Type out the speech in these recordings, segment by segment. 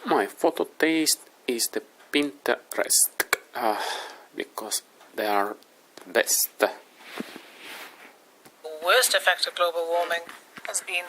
My photo taste is the Pinterest because they are best. Worst effect of global warming has been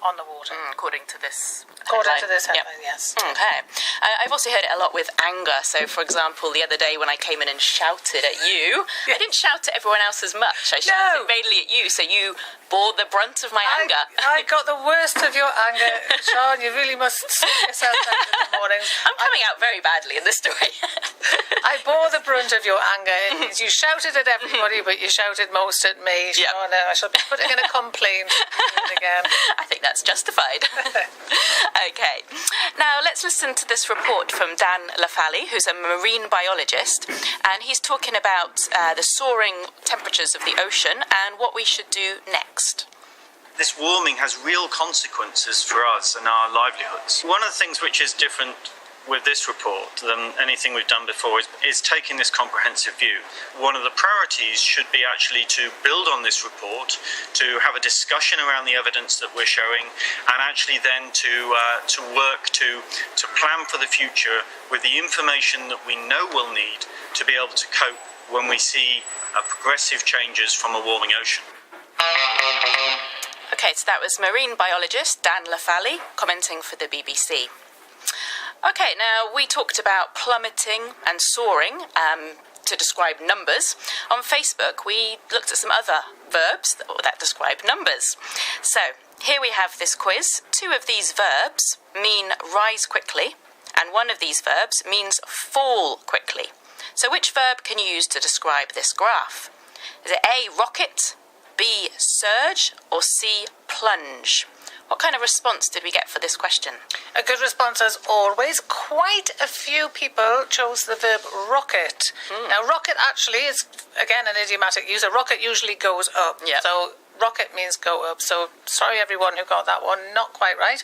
on the water. According to this headline, yes. Okay. I've also heard it a lot with anger. So, for example, the other day when I came in and shouted at you, I didn't shout at everyone else as much. I shouted mainly at you, so you bore the brunt of my anger. I got the worst of your anger. Sean, you really must sort yourself out in the mornings. I'm coming out very badly in this story. I bore the brunt of your anger. It means you shouted at everybody, but you shouted most at me. Sean, I shall be putting in a complaint again. I think that's justified. Okay. Now, let's listen to this report from Dan Lafally, who's a marine biologist, and he's talking about the soaring temperatures of the ocean and what we should do next. This warming has real consequences for us and our livelihoods. One of the things which is different with this report than anything we've done before is taking this comprehensive view. One of the priorities should be actually to build on this report, to have a discussion around the evidence that we're showing, and actually then to work to plan for the future with the information that we know we'll need to be able to cope when we see progressive changes from a warming ocean. Okay, so that was marine biologist Dan Lafally commenting for the BBC. Okay, now we talked about plummeting and soaring to describe numbers. On Facebook, we looked at some other verbs that describe numbers. So here we have this quiz. 2 of these verbs mean rise quickly, and 1 of these verbs means fall quickly. So which verb can you use to describe this graph? Is it A, rocket, B, surge, or C, plunge? What kind of response did we get for this question? A good response as always. Quite a few people chose the verb rocket. Now, rocket actually is, again, an idiomatic use. A rocket usually goes up. Yeah. So rocket means go up. So sorry, everyone who got that one. Not quite right.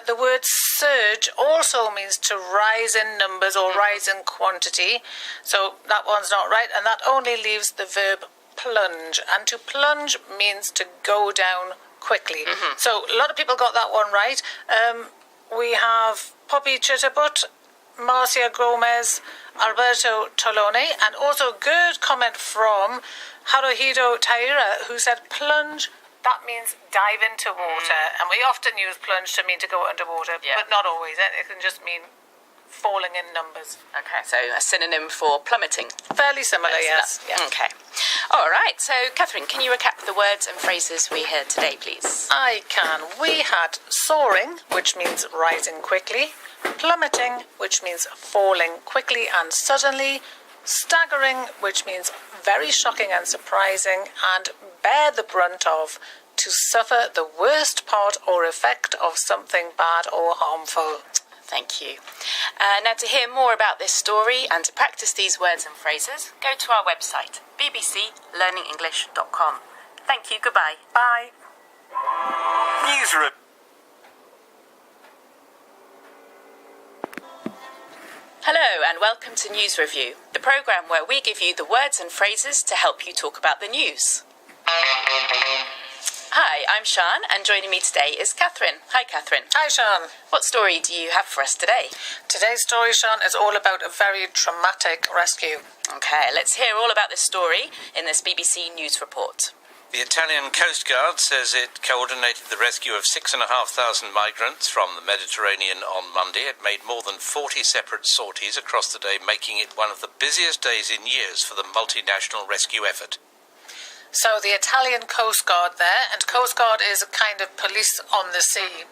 The word surge also means to rise in numbers or rise in quantity. So that one's not right. And that only leaves the verb plunge. And to plunge means to go down quickly. So a lot of people got that one right. We have Poppy Chitterbutt, Marcia Gomez, Alberto Tolone, and also a good comment from Haruhito Taira, who said plunge, that means dive into water. And we often use plunge to mean to go underwater, but not always. It can just mean falling in numbers. Okay, so a synonym for plummeting. Fairly similar, yes. Okay. All right, so Catherine, can you recap the words and phrases we heard today, please? I can. We had soaring, which means rising quickly, plummeting, which means falling quickly and suddenly, staggering, which means very shocking and surprising, and bear the brunt of, to suffer the worst part or effect of something bad or harmful. Thank you. Now, to hear more about this story and to practice these words and phrases, go to our website, bbclearningenglish.com. Thank you. Goodbye. Bye. Newsroom. Hello and welcome to News Review, the programme where we give you the words and phrases to help you talk about the news. Hi, I'm Sian, and joining me today is Catherine. Hi, Catherine. Hi, Sian. What story do you have for us today? Today's story, Sian, is all about a very dramatic rescue. Okay, let's hear all about this story in this BBC News report. The Italian Coast Guard says it coordinated the rescue of 6,500 migrants from the Mediterranean on Monday. It made more than 40 separate sorties across the day, making it one of the busiest days in years for the multinational rescue effort. So the Italian Coast Guard there, and Coast Guard is a kind of police on the sea,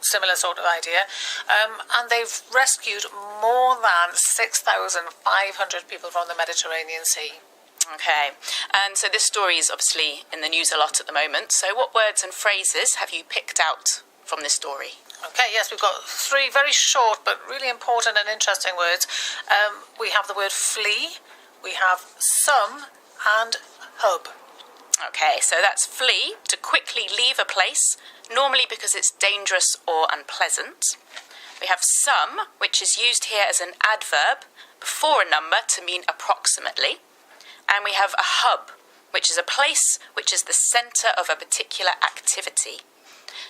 similar sort of idea, and they've rescued more than 6,500 people from the Mediterranean Sea. Okay, and so this story is obviously in the news a lot at the moment, so what words and phrases have you picked out from this story? Okay, yes, we've got 3 very short but really important and interesting words. We have the word flee, we have some, and hub. Okay, so that's flee, to quickly leave a place, normally because it's dangerous or unpleasant. We have some, which is used here as an adverb before a number to mean approximately. And we have a hub, which is a place which is the centre of a particular activity.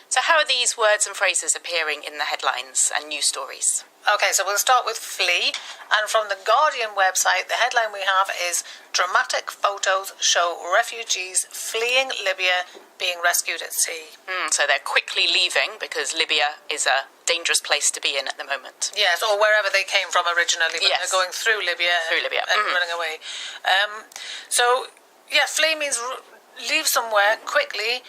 So how are these words and phrases appearing in the headlines and news stories? Okay, so we'll start with flee. And from the Guardian website, the headline we have is "Dramatic photos show refugees fleeing Libya being rescued at sea." So they're quickly leaving because Libya is a dangerous place to be in at the moment. Yes, or wherever they came from originally, but they're going through Libya and running away. So, flee means leave somewhere quickly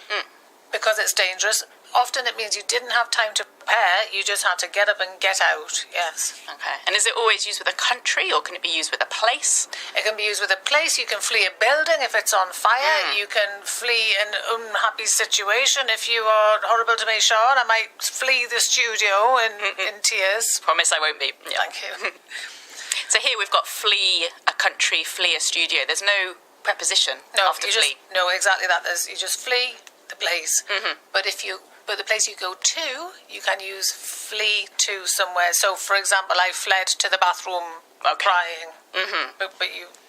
because it's dangerous. Often it means you didn't have time to prepare, you just had to get up and get out, yes. Okay. And is it always used with a country, or can it be used with a place? It can be used with a place. You can flee a building if it's on fire. You can flee an unhappy situation. If you are horrible to me, Sean, I might flee the studio in tears. Promise I won't be. Yeah. Thank you. So here we've got flee a country, flee a studio. There's no preposition after flee. No, exactly that. You just flee the place. But the place you go to, you can use flee to somewhere. So, for example, I fled to the bathroom crying. But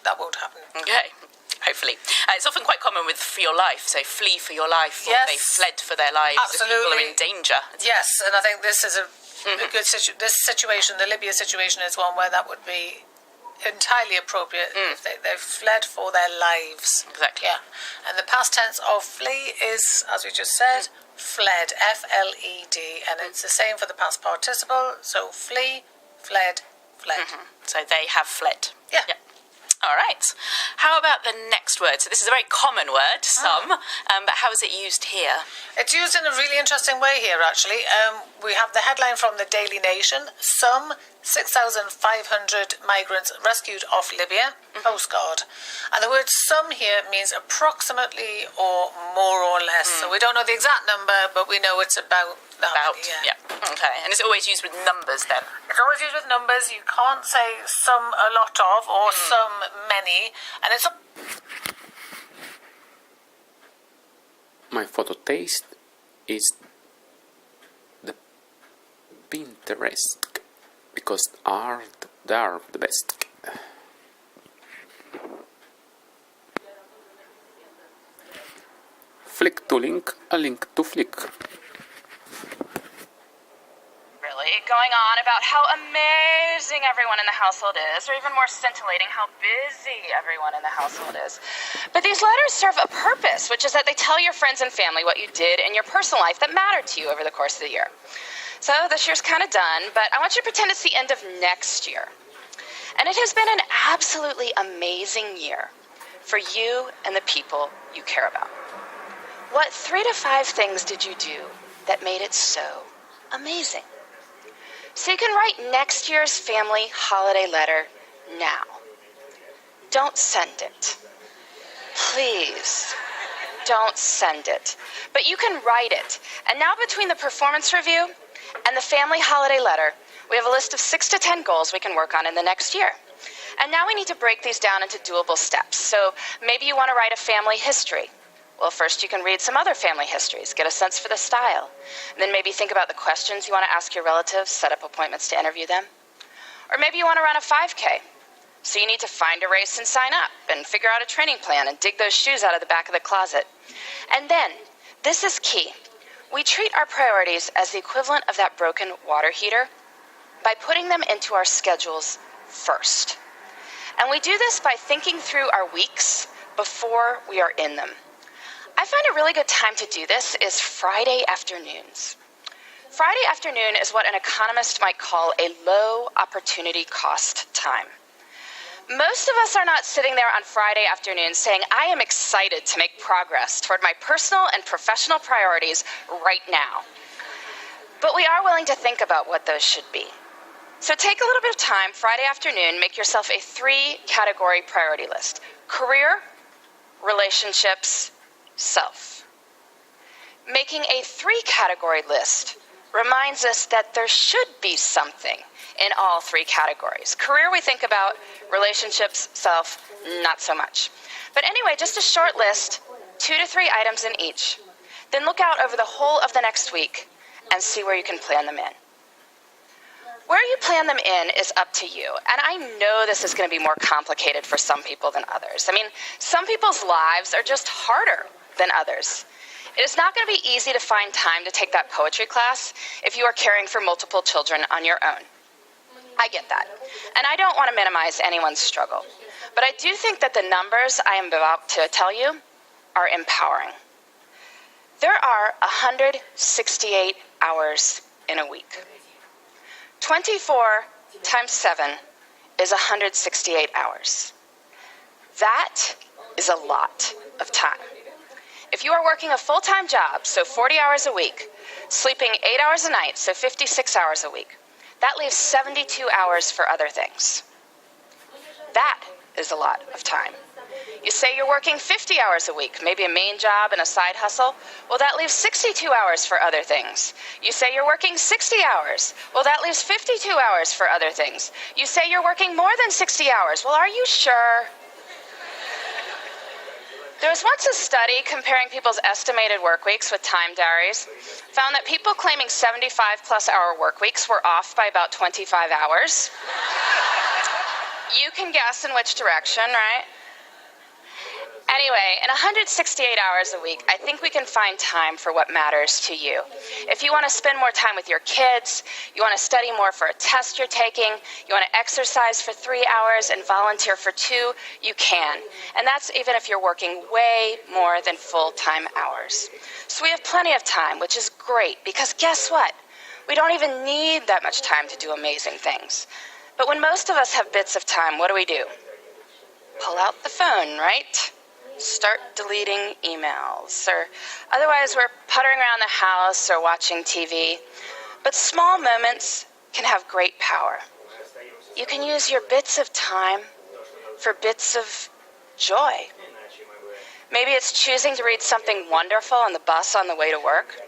that won't happen. Okay, hopefully. It's often quite common with for your life, so flee for your life, or they fled for their lives. Absolutely. If people are in danger. Yes, and I think this is a good situation. This situation, the Libya situation, is one where that would be entirely appropriate. If they've fled for their lives. Exactly. Yeah. And the past tense of flee is, as we just said, fled, F-L-E-D, and it's the same for the past participle, so flee, fled, fled. So they have fled. Yeah. All right. How about the next word? So this is a very common word, but how is it used here? It's used in a really interesting way here, actually. We have the headline from the Daily Nation: some 6,500 migrants rescued off Libya, postcard. And the word "some" here means approximately or more or less. So we don't know the exact number, but we know it's about that. Okay. And is it always used with numbers then? It's always used with numbers. You can't say "some a lot of" or "some many." And it's My photo taste is the Pinterest because they are the best. Flick to link, a link to flick. Going on about how amazing everyone in the household is, or even more scintillating, how busy everyone in the household is. But these letters serve a purpose, which is that they tell your friends and family what you did in your personal life that mattered to you over the course of the year. So this year's kind of done, but I want you to pretend it's the end of next year. And it has been an absolutely amazing year for you and the people you care about. What 3 to 5 things did you do that made it so amazing? So you can write next year's family holiday letter now. Don't send it. Please, don't send it. But you can write it. And now between the performance review and the family holiday letter, we have a list of 6 to 10 goals we can work on in the next year. And now we need to break these down into doable steps. So maybe you want to write a family history. Well, first you can read some other family histories, get a sense for the style. And then maybe think about the questions you want to ask your relatives, set up appointments to interview them. Or maybe you want to run a 5K. So you need to find a race and sign up and figure out a training plan and dig those shoes out of the back of the closet. And then, this is key. We treat our priorities as the equivalent of that broken water heater by putting them into our schedules first. And we do this by thinking through our weeks before we are in them. I find a really good time to do this is Friday afternoons. Friday afternoon is what an economist might call a low opportunity cost time. Most of us are not sitting there on Friday afternoon saying, I am excited to make progress toward my personal and professional priorities right now. But we are willing to think about what those should be. So take a little bit of time Friday afternoon, make yourself a 3-category priority list: career, relationships, self. Making a 3-category list reminds us that there should be something in all 3 categories. Career we think about, relationships, self, not so much. But anyway, just a short list, 2 to 3 items in each. Then look out over the whole of the next week and see where you can plan them in. Where you plan them in is up to you. And I know this is going to be more complicated for some people than others. I mean, some people's lives are just harder than others. It is not going to be easy to find time to take that poetry class if you are caring for multiple children on your own. I get that. And I don't want to minimize anyone's struggle. But I do think that the numbers I am about to tell you are empowering. There are 168 hours in a week. 24 times 7 is 168 hours. That is a lot of time. If you are working a full-time job, so 40 hours a week, sleeping 8 hours a night, so 56 hours a week, that leaves 72 hours for other things. That is a lot of time. You say you're working 50 hours a week, maybe a main job and a side hustle. Well, that leaves 62 hours for other things. You say you're working 60 hours. Well, that leaves 52 hours for other things. You say you're working more than 60 hours. Well, are you sure? There was once a study comparing people's estimated work weeks with time diaries, found that people claiming 75-plus hour work weeks were off by about 25 hours. You can guess in which direction, right? Anyway, in 168 hours a week, I think we can find time for what matters to you. If you want to spend more time with your kids, you want to study more for a test you're taking, you want to exercise for 3 hours and volunteer for 2, you can. And that's even if you're working way more than full-time hours. So we have plenty of time, which is great, because guess what? We don't even need that much time to do amazing things. But when most of us have bits of time, what do? Pull out the phone, right? Start deleting emails, or otherwise we're puttering around the house or watching TV. But small moments can have great power. You can use your bits of time for bits of joy. Maybe it's choosing to read something wonderful on the bus on the way to work.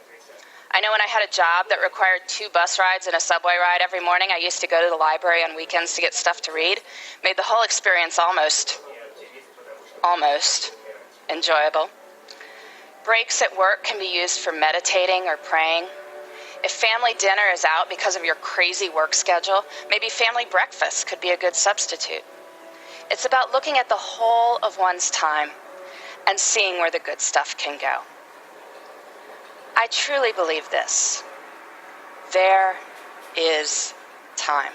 I know when I had a job that required 2 bus rides and a subway ride every morning, I used to go to the library on weekends to get stuff to read. Made the whole experience almost enjoyable. Breaks at work can be used for meditating or praying. If family dinner is out because of your crazy work schedule, maybe family breakfast could be a good substitute. It's about looking at the whole of one's time and seeing where the good stuff can go. I truly believe this. There is time.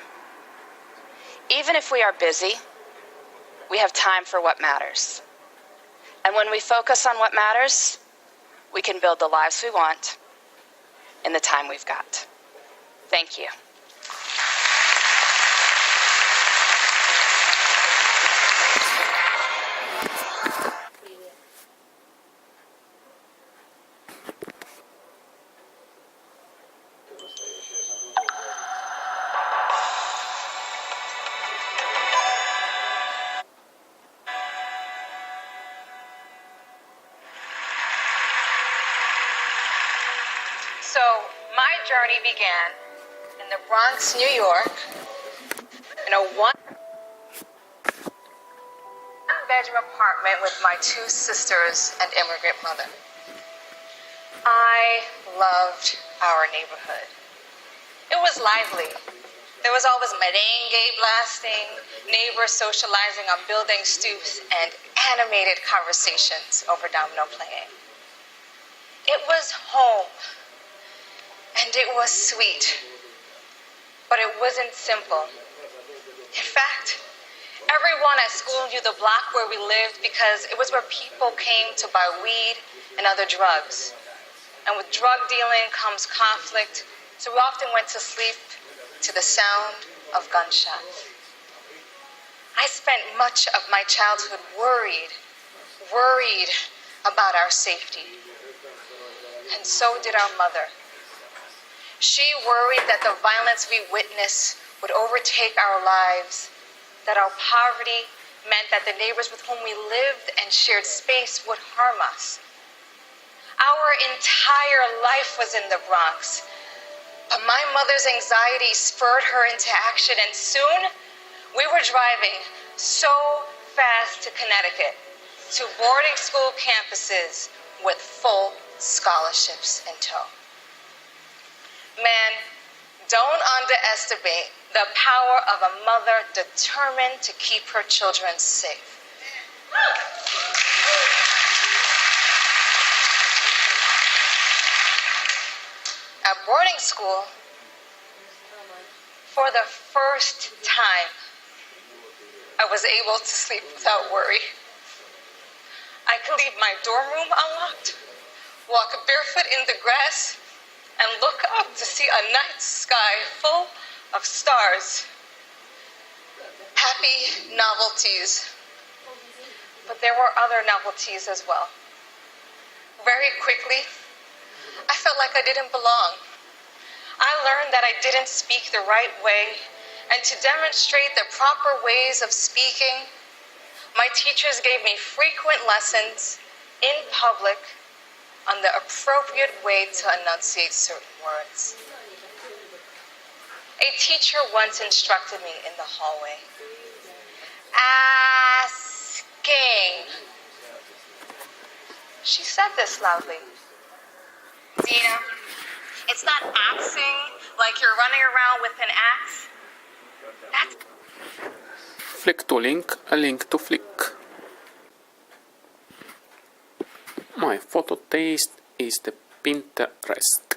Even if we are busy, we have time for what matters. And when we focus on what matters, we can build the lives we want in the time we've got. Thank you. So my journey began in the Bronx, New York, in a one-bedroom apartment with my 2 sisters and immigrant mother. I loved our neighborhood. It was lively. There was always merengue blasting, neighbors socializing on building stoops, and animated conversations over domino playing. It was home. And it was sweet, but it wasn't simple. In fact, everyone at school knew the block where we lived because it was where people came to buy weed and other drugs. And with drug dealing comes conflict, so we often went to sleep to the sound of gunshots. I spent much of my childhood worried about our safety. And so did our mother. She worried that the violence we witnessed would overtake our lives, that our poverty meant that the neighbors with whom we lived and shared space would harm us. Our entire life was in the Bronx, but my mother's anxiety spurred her into action, and soon we were driving so fast to Connecticut, to boarding school campuses with full scholarships in tow. Man, don't underestimate the power of a mother determined to keep her children safe. boarding school, for the first time, I was able to sleep without worry. I could leave my dorm room unlocked, walk barefoot in the grass, and look up to see a night sky full of stars. Happy novelties. But there were other novelties as well. Very quickly, I felt like I didn't belong. I learned that I didn't speak the right way, and to demonstrate the proper ways of speaking, my teachers gave me frequent lessons in public on the appropriate way to enunciate certain words. A teacher once instructed me in the hallway. Asking. She said this loudly. Dina, it's not axing like you're running around with an axe. That's Flick to link, a link to flick. My photo taste is the Pinterest.